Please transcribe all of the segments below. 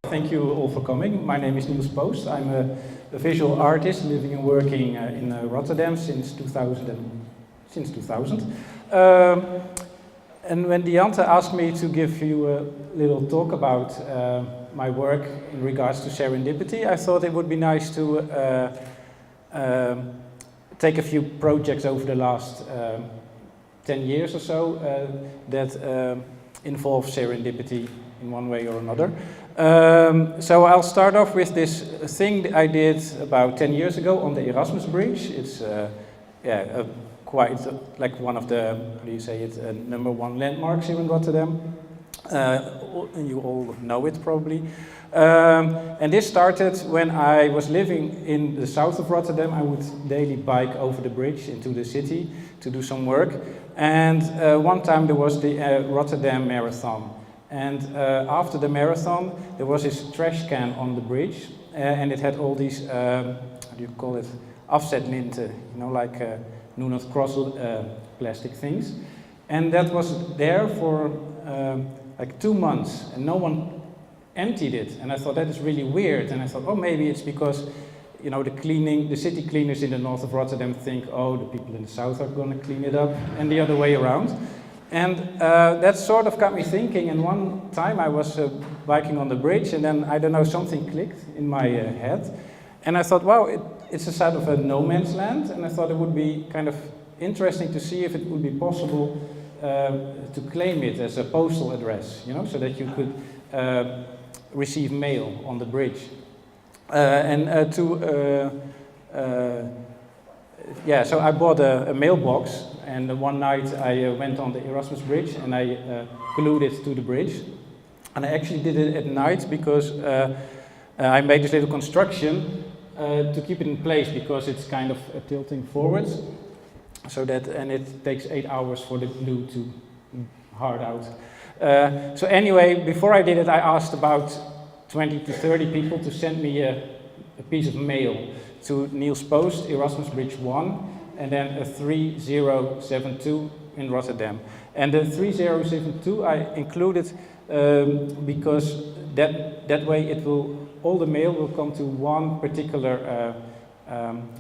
Thank you all for coming. My name is Niels Post. I'm a visual artist living and working in Rotterdam since 2000. And when Diante asked me to give you a little talk about my work in regards to serendipity, I thought it would be nice to take a few projects over the last 10 years or so that involve serendipity in one way or another. So I'll start off with this thing that I did about 10 years ago on the Erasmus Bridge. It's quite like one of the, how do you say it, #1 landmarks here in Rotterdam. You all know it probably. And this started when I was living in the south of Rotterdam. I would daily bike over the bridge into the city to do some work. And one time there was the Rotterdam Marathon. And after the marathon, there was this trash can on the bridge, and it had all these, how do you call it, afzetlinten, you know, like do not cross plastic things. And that was there for like 2 months, and no one emptied it. And I thought that is really weird. And I thought, oh, maybe it's because, you know, the city cleaners in the north of Rotterdam think, oh, the people in the south are going to clean it up, and the other way around. And that sort of got me thinking, and one time I was biking on the bridge, and then, I don't know, something clicked in my head. And I thought, wow, it's a sort of a no man's land, and I thought it would be kind of interesting to see if it would be possible to claim it as a postal address, you know, so that you could receive mail on the bridge. So I bought a mailbox, and one night I went on the Erasmus Bridge and I glued it to the bridge. And I actually did it at night because I made this little construction to keep it in place, because it's kind of tilting forwards. And it takes 8 hours for the glue to hard out. So anyway, before I did it, I asked about 20 to 30 people to send me a piece of mail to Niels Post, Erasmus Bridge 1, and then a 3072 in Rotterdam. And the 3072 I included because that way all the mail will come to one particular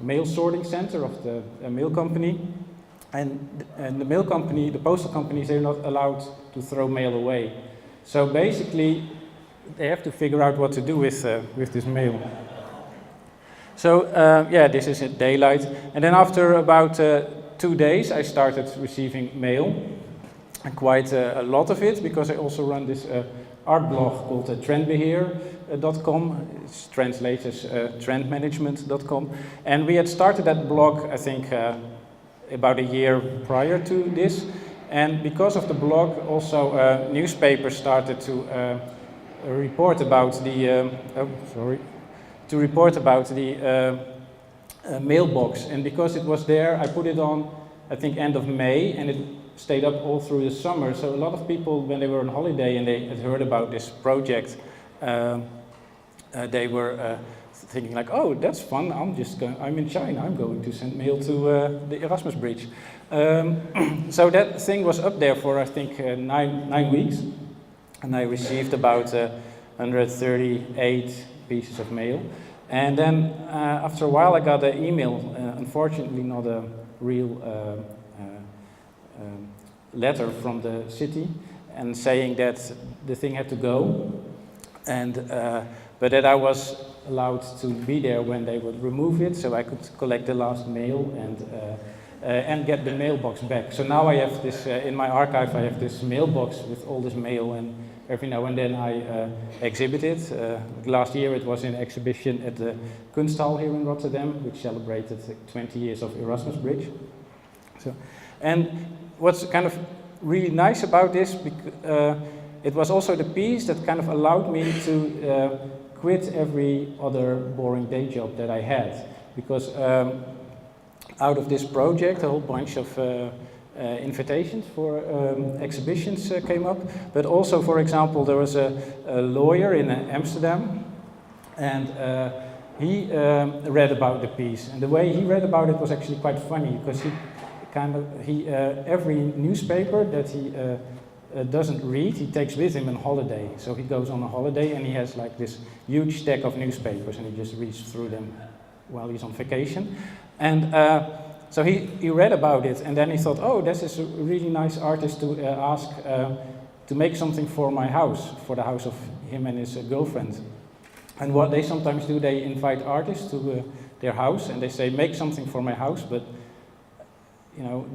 mail sorting center of the mail company. And the mail company, the postal companies, they're not allowed to throw mail away. So basically, they have to figure out what to do with this mail. So this is at daylight. And then after about 2 days, I started receiving mail, and quite a lot of it, because I also run this art blog called trendbeheer.com. It's translated as trendmanagement.com. And we had started that blog, I think, about a year prior to this. And because of the blog, also newspapers started to report about the mailbox. And because it was there, I put it on, I think, end of May, and it stayed up all through the summer. So a lot of people, when they were on holiday and they had heard about this project, they were thinking like, oh, that's fun, I'm in China, I'm going to send mail to the Erasmus Bridge. So that thing was up there for, I think, 9 weeks, and I received about 138 pieces of mail. And then after a while I got an email, unfortunately not a real letter from the city, and saying that the thing had to go, and but that I was allowed to be there when they would remove it, so I could collect the last mail and get the mailbox back. So now I have this, in my archive I have this mailbox with all this mail, and every now and then I exhibit it. Last year it was in an exhibition at the Kunsthal here in Rotterdam, which celebrated 20 years of Erasmus Bridge. So, and what's kind of really nice about this, it was also the piece that kind of allowed me to quit every other boring day job that I had, because out of this project a whole bunch of invitations for exhibitions came up, but also, for example, there was a lawyer in Amsterdam, and he read about the piece, and the way he read about it was actually quite funny, because every newspaper that he doesn't read, he takes with him on holiday. So he goes on a holiday and he has like this huge stack of newspapers, and he just reads through them while he's on vacation. And so he read about it, and then he thought, oh, this is a really nice artist to ask to make something for my house, for the house of him and his girlfriend. And what they sometimes do, they invite artists to their house, and they say, make something for my house, but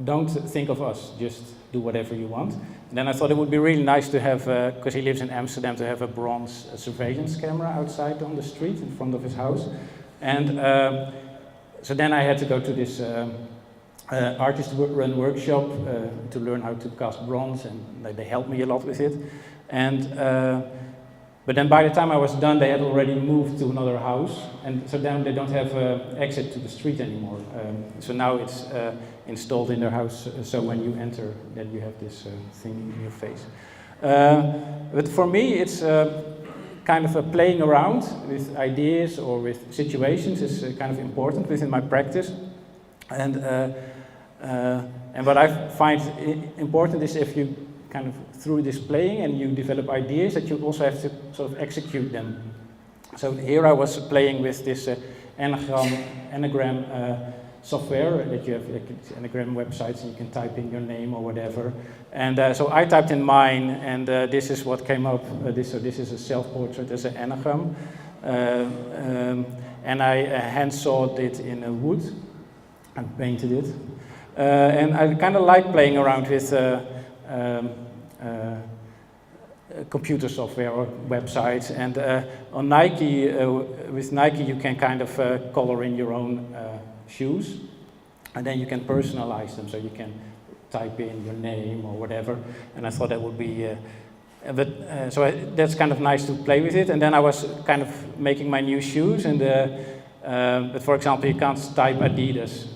don't think of us, just do whatever you want. And then I thought it would be really nice to have, because he lives in Amsterdam, to have a bronze surveillance camera outside on the street in front of his house. And so then I had to go to this artist-run workshop to learn how to cast bronze, and they helped me a lot with it. And but then by the time I was done, they had already moved to another house, and so then they don't have exit to the street anymore. So now it's installed in their house, so when you enter, then you have this thing in your face. But for me, it's kind of a playing around with ideas or with situations is kind of important within my practice. And what I find important is if you kind of through this playing and you develop ideas, that you also have to sort of execute them. So here I was playing with this anagram software that you have, like anagram websites, and you can type in your name or whatever. And so I typed in mine, and this is what came up. This is a self-portrait as an anagram, and I hand-sawed it in wood and painted it. And I kind of like playing around with computer software or websites, and on Nike, with Nike you can kind of color in your own shoes, and then you can personalize them, so you can type in your name or whatever, and I thought that would be that's kind of nice to play with it. And then I was kind of making my new shoes, and but for example, you can't type Adidas,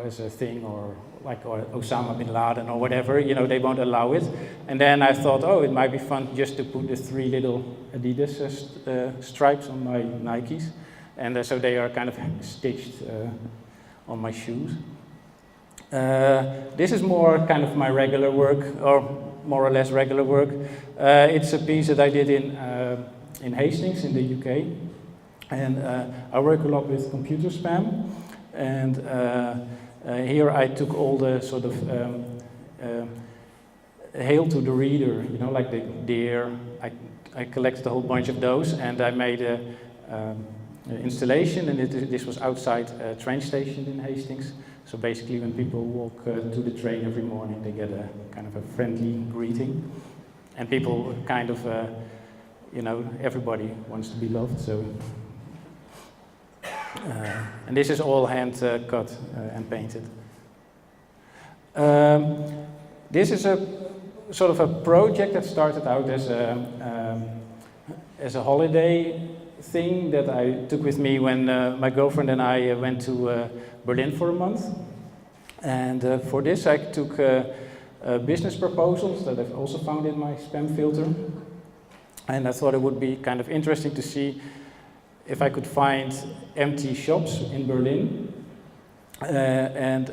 as a thing, or Osama bin Laden or whatever, they won't allow it. And then I thought, oh, it might be fun just to put the 3 little Adidas stripes on my Nikes, and so they are kind of stitched on my shoes. This is more kind of my regular work, or more or less regular work. It's a piece that I did in Hastings in the UK, and I work a lot with computer spam, and here I took all the sort of hail to the reader, like the deer. I collected a whole bunch of those, and I made an installation, and this was outside a train station in Hastings. So basically when people walk to the train every morning, they get a kind of a friendly greeting. And people kind of, everybody wants to be loved, so. And this is all hand cut and painted. This is a sort of a project that started out as a holiday thing that I took with me when my girlfriend and I went to Berlin for a month. And for this I took business proposals that I've also found in my spam filter. And I thought it would be kind of interesting to see if I could find empty shops in Berlin and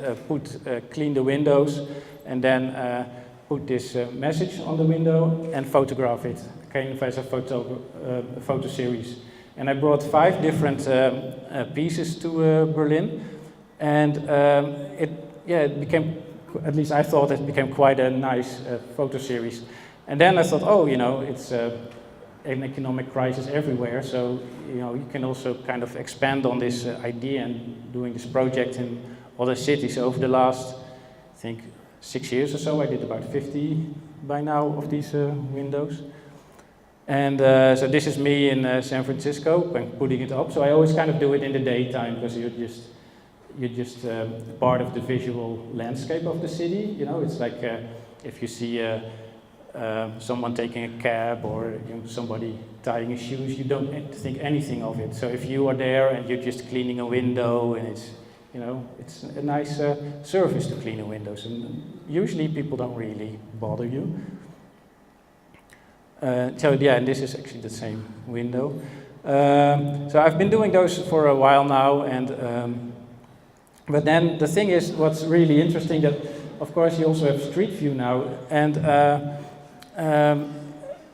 clean the windows, and then put this message on the window and photograph it, kind of as a photo series. And I brought 5 different pieces to Berlin, and it became, at least I thought it became quite a nice photo series. And then I thought, oh, it's an economic crisis everywhere, so you can also kind of expand on this idea and doing this project in other cities. Over the last, I think, 6 years or so, I did about 50 by now of these windows. And so this is me in San Francisco putting it up. So I always kind of do it in the daytime, because you're just part of the visual landscape of the city. It's like if you see someone taking a cab or somebody tying his shoes, you don't think anything of it. So if you are there and you're just cleaning a window, and it's a nice service to clean a window. So usually people don't really bother you. So yeah, and this is actually the same window. So I've been doing those for a while now, and but then the thing is, what's really interesting that, of course, you also have Street View now, and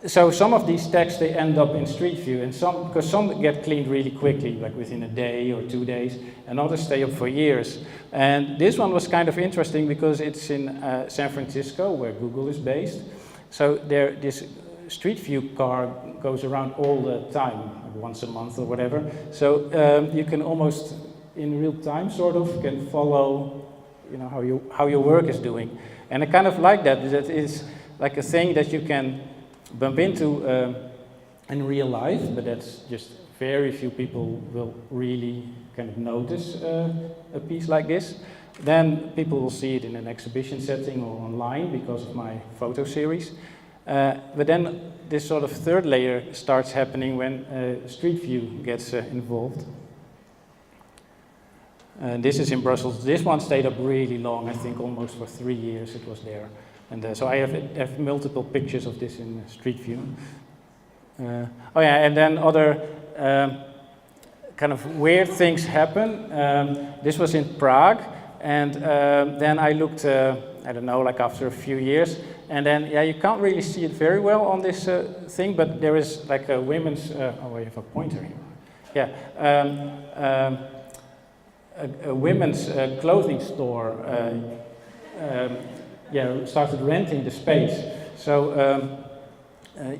so some of these tags, they end up in Street View, and because some get cleaned really quickly, like within a day or 2 days, and others stay up for years. And this one was kind of interesting because it's in San Francisco, where Google is based. So this Street View car goes around all the time, like once a month or whatever. So you can almost, in real time, sort of, can follow, how your work is doing. And I kind of like that. That is like a thing that you can bump into in real life, but that's just very few people will really kind of notice a piece like this. Then people will see it in an exhibition setting or online because of my photo series. But then this sort of third layer starts happening when Street View gets involved. This is in Brussels. This one stayed up really long, I think almost for 3 years it was there. And so I have multiple pictures of this in Street View. Oh yeah, and then other kind of weird things happen. This was in Prague, and then I looked, I don't know, like after a few years, and then, yeah, you can't really see it very well on this thing, but there is like a women's, oh, I have a pointer here. Yeah, a women's clothing store started renting the space. So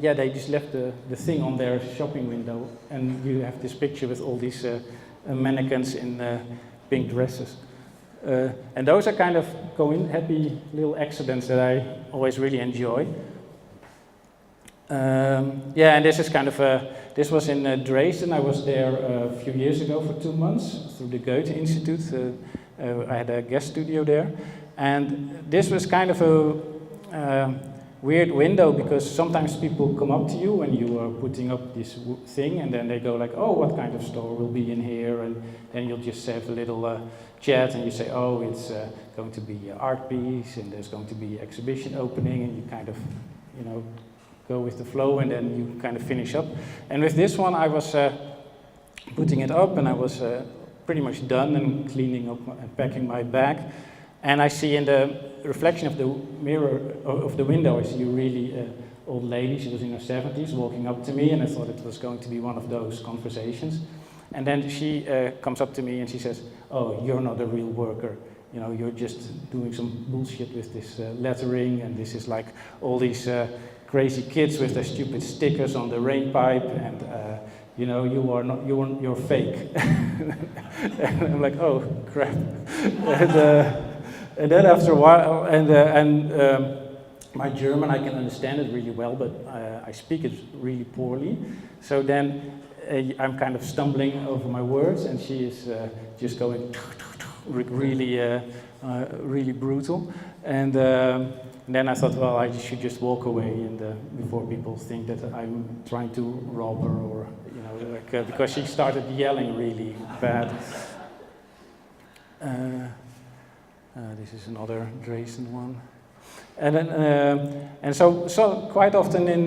yeah, they just left the thing on their shopping window, and you have this picture with all these mannequins in pink dresses. And those are kind of happy little accidents that I always really enjoy. Yeah, and this is kind of this was in Dresden. I was there a few years ago for 2 months through the Goethe Institute. I had a guest studio there. And this was kind of a weird window, because sometimes people come up to you when you are putting up this thing, and then they go like, oh, what kind of store will be in here? And then you'll just have a little chat, and you say, oh, it's going to be an art piece, and there's going to be exhibition opening, and you kind of, go with the flow, and then you kind of finish up. And with this one, I was putting it up, and I was pretty much done and cleaning up and packing my bag. And I see in the reflection of the mirror of the window, I see a really old lady. She was in her 70s, walking up to me, and I thought it was going to be one of those conversations. And then she comes up to me and she says, "Oh, you're not a real worker. You're just doing some bullshit with this lettering, and this is like all these crazy kids with their stupid stickers on the rain pipe, and you're fake." And I'm like, oh crap. And then after a while, my German, I can understand it really well, but I speak it really poorly. So then I'm kind of stumbling over my words, and she is just going really, really brutal. And then I thought, well, I should just walk away, and before people think that I'm trying to rob her, or because she started yelling really bad. This is another Dresden one. And then, and so quite often in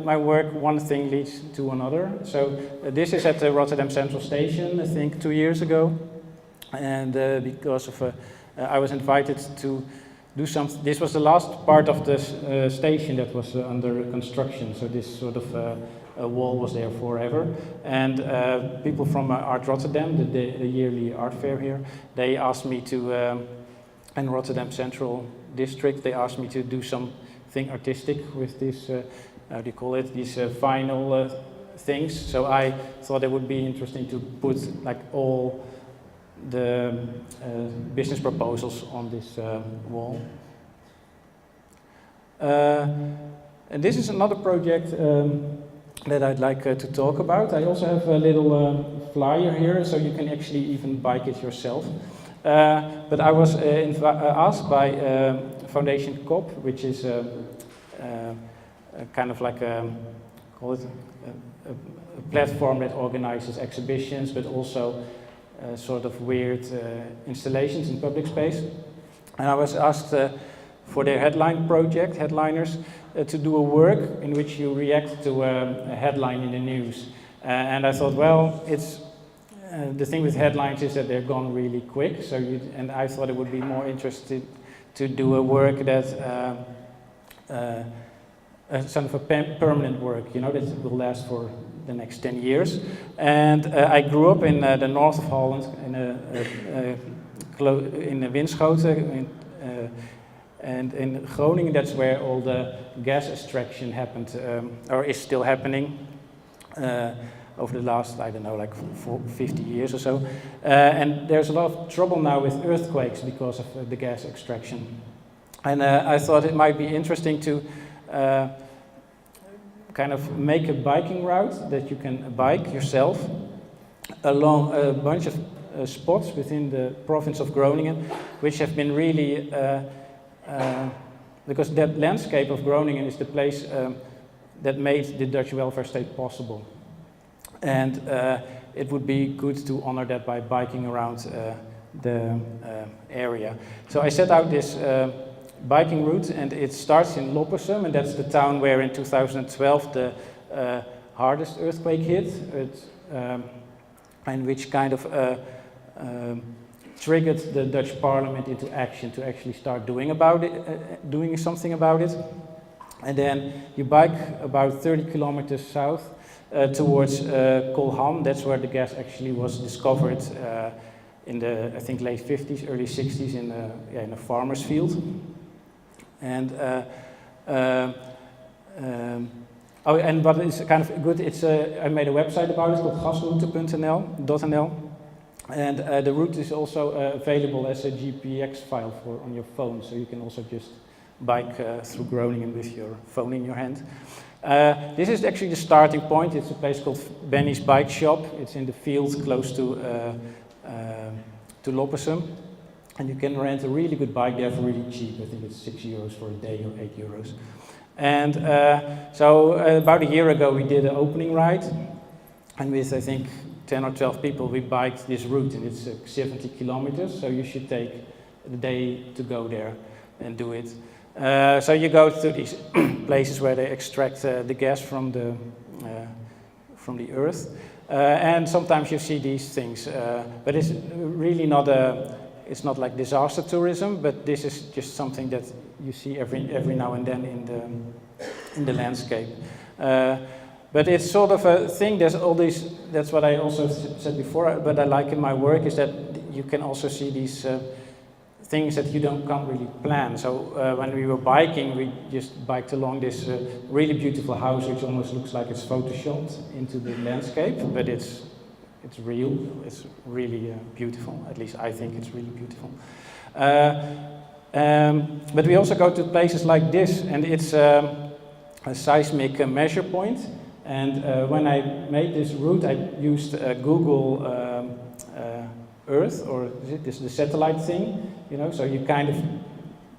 my work, one thing leads to another. So this is at the Rotterdam Central Station, I think 2 years ago. And because of, I was invited to do something. This was the last part of the station that was under construction. So this sort of a wall was there forever. And people from Art Rotterdam, the yearly art fair here, they asked me to, in Rotterdam Central District, they asked me to do something artistic with this, how do you call it, these vinyl things. So I thought it would be interesting to put like all the business proposals on this wall. And this is another project that I'd like to talk about. I also have a little flyer here, so you can actually even bike it yourself. But I was asked by Foundation COP, which is kind of like call it a platform that organizes exhibitions, but also sort of weird installations in public space. And I was asked for their headliners, to do a work in which you react to a headline in the news. And I thought, well, it's the thing with headlines is that they're gone really quick. And I thought it would be more interesting to do a work that sort of a permanent work, you know, that will last for the next 10 years. And I grew up in the north of Holland, in Winschoten, and in Groningen. That's where all the gas extraction happened, or is still happening over the last, I don't know, like 50 years or so. And there's a lot of trouble now with earthquakes because of the gas extraction. And I thought it might be interesting to kind of make a biking route that you can bike yourself along a bunch of spots within the province of Groningen, which have been really, because that landscape of Groningen is the place that made the Dutch welfare state possible. And it would be good to honor that by biking around the area. So I set out this biking route, and it starts in Loppersum, and that's the town where in 2012 the hardest earthquake hit, and which kind of triggered the Dutch parliament into action to actually start doing something about it. And then you bike about 30 kilometers south towards Kolham. That's where the gas actually was discovered in the, I think, late 50s, early 60s in a farmer's field. And and what is kind of good, it's I made a website about it called gasroute.nl, and the route is also available as a GPX file on your phone, so you can also just bike through Groningen with your phone in your hand. This is actually the starting point. It's a place called Benny's Bike Shop. It's in the field close to Loppersum. And you can rent a really good bike there for really cheap. I think it's €6 for a day or €8. And so about a year ago we did an opening ride. And with, I think, 10 or 12 people we biked this route. And it's 70 kilometers, so you should take the day to go there and do it. So you go to these places where they extract the gas from the earth. And sometimes you see these things. But it's really not it's not like disaster tourism, but this is just something that you see every now and then in the landscape. But it's sort of a thing. There's all these. That's what I also said before. But I like in my work is that you can also see these things that you can't really plan. So when we were biking, we just biked along this really beautiful house, which almost looks like it's photoshopped into the landscape, but it's real. It's really beautiful. At least I think it's really beautiful. But we also go to places like this, and it's a seismic measure point. And when I made this route, I used Google Earth, or is the satellite thing, you know, so you kind of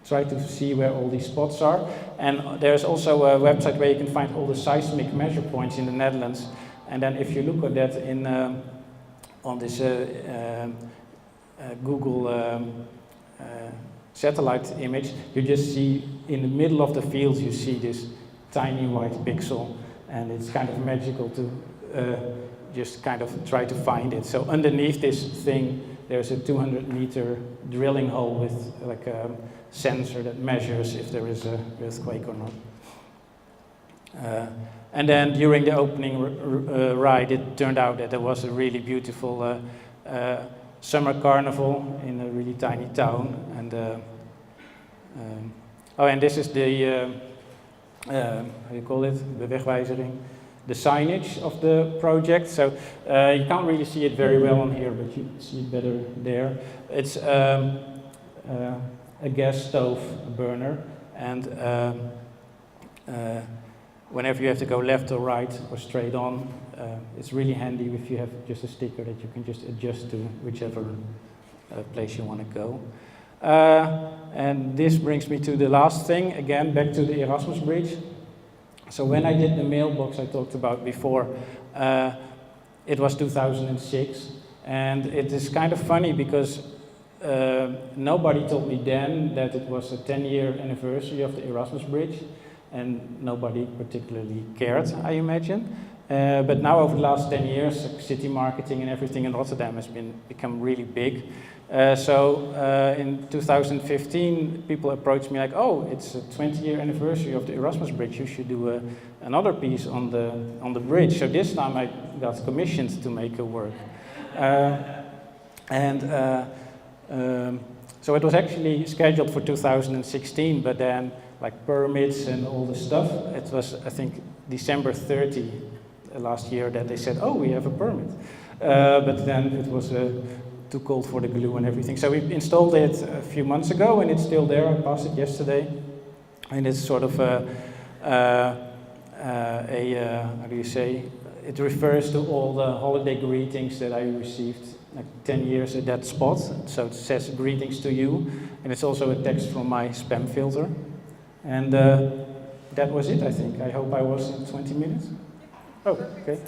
try to see where all these spots are. And there's also a website where you can find all the seismic measure points in the Netherlands. And then if you look at that on this Google satellite image, you just see in the middle of the fields, you see this tiny white pixel, and it's kind of magical to just kind of try to find it. So underneath this thing, there's a 200-meter drilling hole with like a sensor that measures if there is an earthquake or not. And then during the opening ride, it turned out that there was a really beautiful summer carnival in a really tiny town. And and this is the how do you call it? The wegwijzering, the signage of the project. So you can't really see it very well on here, but you see it better there. It's a gas stove burner, and whenever you have to go left or right or straight on, it's really handy if you have just a sticker that you can just adjust to whichever place you want to go. And this brings me to the last thing, again, back to the Erasmus Bridge. So when I did the mailbox I talked about before, it was 2006, and it is kind of funny because nobody told me then that it was a 10-year anniversary of the Erasmus Bridge, and nobody particularly cared, I imagine. But now over the last 10 years, city marketing and everything in Rotterdam has become really big. So in 2015, people approached me like, oh, it's a 20-year anniversary of the Erasmus Bridge. You should do another piece on the bridge. So this time I got commissioned to make a work. So it was actually scheduled for 2016, but then like permits and all the stuff, it was, I think, December 30 last year that they said, oh, we have a permit. But then it was too cold for the glue and everything. So we installed it a few months ago, and it's still there. I passed it yesterday. And it's sort of how do you say, it refers to all the holiday greetings that I received like 10 years at that spot. So it says greetings to you, and it's also a text from my spam filter. And that was it, I think. I hope I was in 20 minutes. Oh, okay.